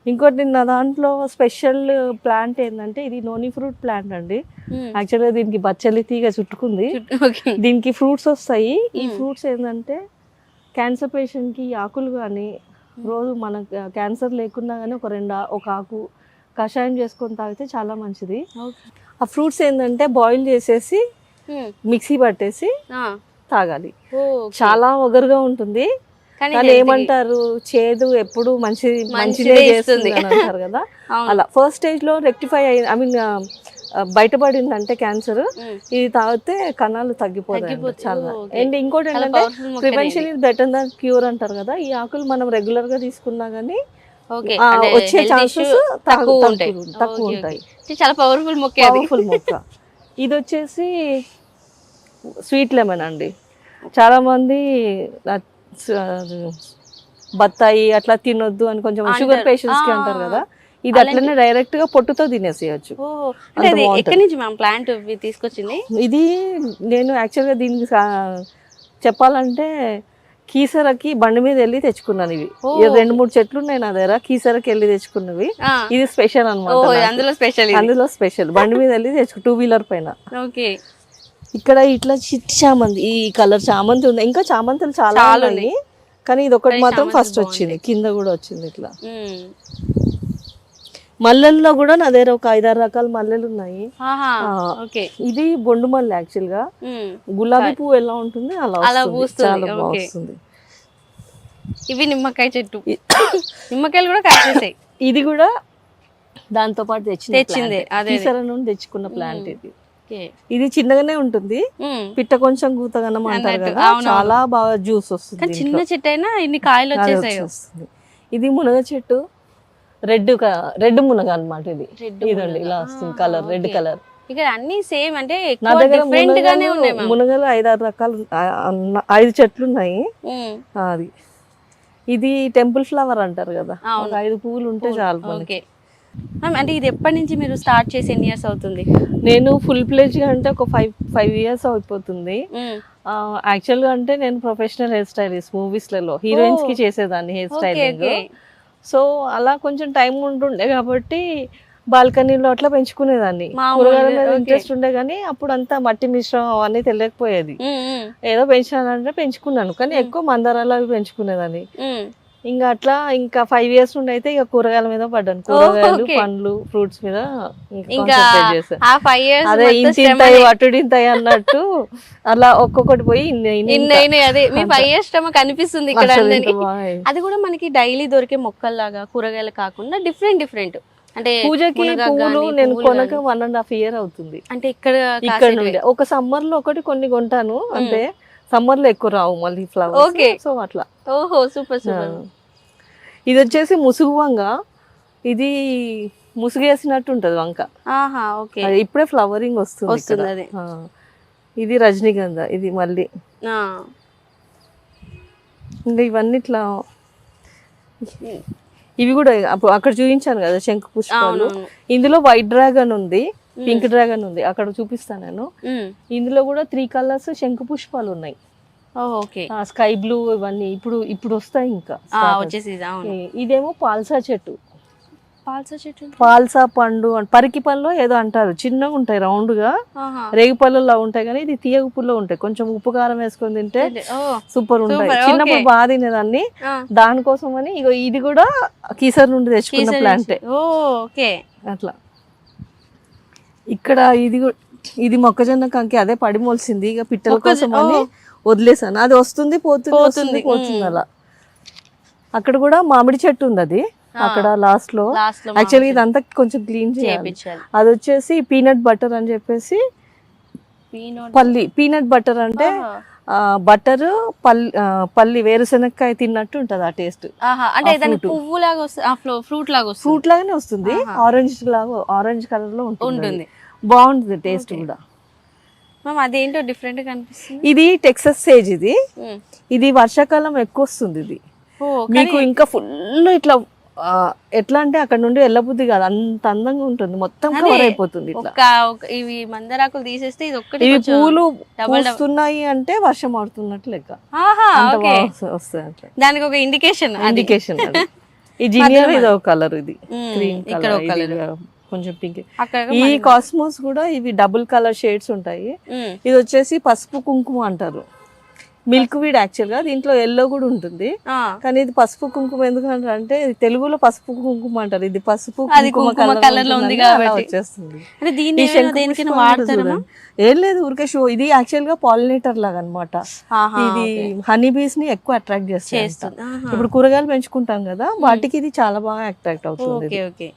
ఇంకోటి నా దాంట్లో స్పెషల్ ప్లాంట్ ఏంటంటే ఇది నోని ఫ్రూట్ ప్లాంట్ అండి. యాక్చువల్గా దీనికి బచ్చలి తీగ చుట్టుకుంది. దీనికి ఫ్రూట్స్ వస్తాయి. ఈ ఫ్రూట్స్ ఏంటంటే క్యాన్సర్ పేషెంట్కి ఆకులు కానీ రోజు మనకు క్యాన్సర్ లేకున్నా కానీ ఒక ఆకు కషాయం చేసుకొని తాగితే చాలా మంచిది. ఆ ఫ్రూట్స్ ఏంటంటే బాయిల్ చేసేసి మిక్సీ పట్టేసి తాగాలి. చాలా ఒగరుగా ఉంటుంది కానీ ఏమంటారు చేదు ఎప్పుడు మంచిదే చేస్తుంది అని అంటారు కదా. అలా ఫస్ట్ స్టేజ్ లో రెక్టిఫై ఐ మీన్ బయటపడిందంటే క్యాన్సర్, ఇది తాగితే కణాలు తగ్గిపోతాయి చాలా. అండ్ ఇంకోటి ఏంటంటే prevention is better than cure అంటారు కదా. ఈ ఆకులు మనం రెగ్యులర్ గా తీసుకున్నా గానీ వచ్చే ఛాన్సెస్ తక్కువ ఉంటాయి. చాలా పవర్ఫుల్ మొక్క. ఇది వచ్చేసి స్వీట్ లెమన్ అండి. చాలా మంది బత్తాయి అట్లా తినొద్దు అని కొంచెం షుగర్ పేషెంట్స్ కి అంటారు కదా. ఇది అట్లనే డైరెక్ట్ గా పొట్టుతో తినేసేయచ్చు. ప్లాంట్ తీసుకొచ్చింది ఇది నేను యాక్చువల్ గా దీనికి చెప్పాలంటే కీసరకి బండి మీద వెళ్ళి తెచ్చుకున్నాను. ఇవి 2-3 చెట్లు ఉన్నాయి నా దగ్గర, కీసరకి వెళ్ళి తెచ్చుకున్నవి. ఇది స్పెషల్ అనమాట, అందులో స్పెషల్ బండి మీద వెళ్ళి తెచ్చుకు 2-వీలర్ పైన. ఇక్కడ ఇట్లా చిట్టి చామంతి, ఈ కలర్ చామంతి ఉంది. ఇంకా చామంతులు చాలా ఉన్నాయి కానీ ఇది ఒకటి మాత్రం ఫస్ట్ వచ్చింది, కింద కూడా వచ్చింది ఇట్లా. మల్లెల్లో కూడా నా దగ్గర ఒక 5-6 రకాల మల్లెలు ఉన్నాయి. ఇది బొండు మల్లె. యాక్చువల్ గా గులాబీ పువ్వు ఎలా ఉంటుంది అలా చాలా బాగుంది. ఇవి నిమ్మకాయ చెట్టు, నిమ్మకాయలు కూడా కట్ చేసాయి. ఇది కూడా దాంతో పాటు తెచ్చింది, నుండి తెచ్చుకున్న ప్లాంట్. ఇది చిన్నగానే ఉంటుంది, పిట్ట కొంచెం గూతగనం అంటారు కదా, చాలా బాగా జ్యూస్ వస్తుంది. చిన్న చెట్టు అయినా ఇన్ని కాయలు వచ్చేసాయి. ఇది మునగ చెట్టు, రెడ్ మునగ అన్నమాట. ఇది ఇదండి ఇలా వస్తుంది కలర్, రెడ్ కలర్. ఇక్కడ అన్ని సేమ్ అంటే నా దగ్గర మునగలు 5-6 రకాలు 5 చెట్లు ఉన్నాయి. అది ఇది టెంపుల్ ఫ్లవర్ అంటారు కదా, 5 పువ్వులు ఉంటే చాలు మనకి. అంటే ఇది ఎప్పటి నుంచి మీరు స్టార్ట్ చేసి ఎన్ని ఇయర్స్ అవుతుంది? నేను ఫుల్ ప్లేజ్ గా అంటే ఒక 5 ఇయర్స్ అయిపోతుంది. యాక్చువల్ గా అంటే నేను ప్రొఫెషనల్ హెయిర్ స్టైలిస్ట్, మూవీస్ లలో హీరోయిన్స్ కి చేసేదాన్ని హెయిర్ స్టైలింగ్. సో అలా కొంచెం టైం ఉంటుండే కాబట్టి బాల్కనీలో అట్లా పెంచుకునేదాన్ని. కూరగాయల మీద ఇంట్రెస్ట్ ఉండే కానీ అప్పుడు అంతా మట్టి మిశ్రమం అవన్నీ తెలియకపోయేది. ఏదో పెంచానంటే పెంచుకున్నాను కానీ ఎక్కువ మందారాలు అవి పెంచుకునేదాన్ని. ఇంకా 5 ఇయర్స్ నుండి అయితే ఇక కూరగాయల మీద పడ్డాను. కూరగాయలు, పండ్లు, ఫ్రూట్స్ మీద అదే ఇంతింతాయి అటుడింతాయి అన్నట్టు అలా ఒక్కొక్కటి పోయి కనిపిస్తుంది ఇక్కడ. అది కూడా మనకి డైలీ దొరికే మొక్కల్లాగా కూరగాయలు కాకుండా డిఫరెంట్ అంటే పూజకి పువ్వులు నేను కొనక 1.5 ఇయర్ అవుతుంది. అంటే ఇక్కడ నుండి ఒక సమ్మర్ లో కొన్ని కొంటాను, అంటే సమ్మర్ లో ఎక్కువ రావు మళ్ళీ ఫ్లవర్స్. సో అట్లా. ఓహో సూపర్ సూపర్. ఇది వచ్చేసి ముసుగు వంగ. ఇది ముసుగేసినట్టు ఉంటది వంక. ఇప్పుడే ఫ్లవరింగ్ వస్తుంది. ఇది రజనీగంధ. ఇది మళ్ళీ ఇంకా ఇవన్నీ ఇట్లా. ఇవి కూడా అక్కడ చూపించాను కదా శంఖ పుష్పాలు. ఇందులో వైట్ డ్రాగన్ ఉంది, పింక్ డ్రాగన్ ఉంది, అక్కడ చూపిస్తాను నేను. ఇందులో కూడా 3 కలర్స్ శంఖ పుష్పాలు ఉన్నాయి. స్కై బ్లూ ఇవన్నీ ఇప్పుడు వస్తాయి. ఇంకా ఇదేమో పాల్సా చెట్టు. పాల్సా పండు, పరికి పళ్ళు ఏదో అంటారు, చిన్నగా ఉంటాయి, రౌండ్ గా రేగి పళ్ళలా ఉంటాయి కానీ ఇది తీయగ పుల్ల ఉంటాయి. కొంచెం ఉప్పు కారం వేసుకొని తింటే సూపర్ ఉంటాయి. చిన్నప్పుడు బాగా తినేదాన్ని, దానికోసం అని ఇగో ఇది కూడా కీసర్ నుండి తెచ్చుకున్న ప్లాంటే. అట్లా ఇక్కడ ఇది మొక్కజొన్న కంకి, అదే పడి మొలిసింది. ఇక పిట్టల కోసం అని వదిలేసాను, అది వస్తుంది పోతుంది అలా. అక్కడ కూడా మామిడి చెట్టు ఉంది, అది అక్కడ లాస్ట్ లో. యాక్చువల్లీ ఇదంతా కొంచెం క్లీన్ చేయాలి. అది వచ్చేసి పీనట్ బటర్ అని చెప్పేసి, పీనట్ బటర్ అంటే బటర్ పల్లి వేరుశెనక్కాయ తిన్నట్టు ఉంటది ఆ టేస్ట్. ఫ్రూట్ లాగానే వస్తుంది, ఆరెంజ్ కలర్ లో ఉంటుంది, బాగుంటుంది టేస్ట్ కూడా. అదేంటో డిఫరెంట్ గా అనిపిస్తుంది. ఇది టెక్సస్ సేజ్. ఇది వర్షాకాలం ఎక్కువ వస్తుంది. ఇది మీకు ఇంకా ఫుల్ ఇట్లా ఎట్లా అంటే అక్కడ నుండి వెళ్ళబుద్ధి కాదు, అంత అందంగా ఉంటుంది, మొత్తం కవర్ అయిపోతుంది. ఇవి మందారాకులు తీసేస్తే ఇవి పూలు వస్తున్నాయి అంటే వర్షం ఆడుతున్నట్టు లెక్క వస్తాయి. దానికి ఒక ఇండికేషన్. ఈ జినియా ఇది ఒక కలర్, ఇది క్రీమ్ ఇక్కడ ఒక కలర్, కొంచెం పింక్. అక్కడ ఈ కాస్మోస్ కూడా ఇవి డబుల్ కలర్ షేడ్స్ ఉంటాయి. ఇది వచ్చేసి పసుపు కుంకుమ అంటారు, మిల్క్ వీడ్ యాక్చువల్ గా. దీంట్లో ఎల్లో కూడా ఉంటుంది, కానీ ఇది పసుపు కుంకుమ ఎందుకంటారు అంటే తెలుగులో పసుపు కుంకుమ అంటారు, ఇది పసుపు కుంకుమ కలర్ లో ఉంది కాబట్టి వచ్చేస్తుంది. ఏం లేదు, ఊరికే షో. ఇది యాక్చువల్ గా పాలినేటర్ లాగా అన్నమాట. ఇది హనీ బీస్ ని ఎక్కువ అట్రాక్ట్ చేస్తుంది. ఇప్పుడు కూరగాయలు పెంచుకుంటాం కదా, వాటికి ఇది చాలా బాగా అట్రాక్ట్ అవుతుంది.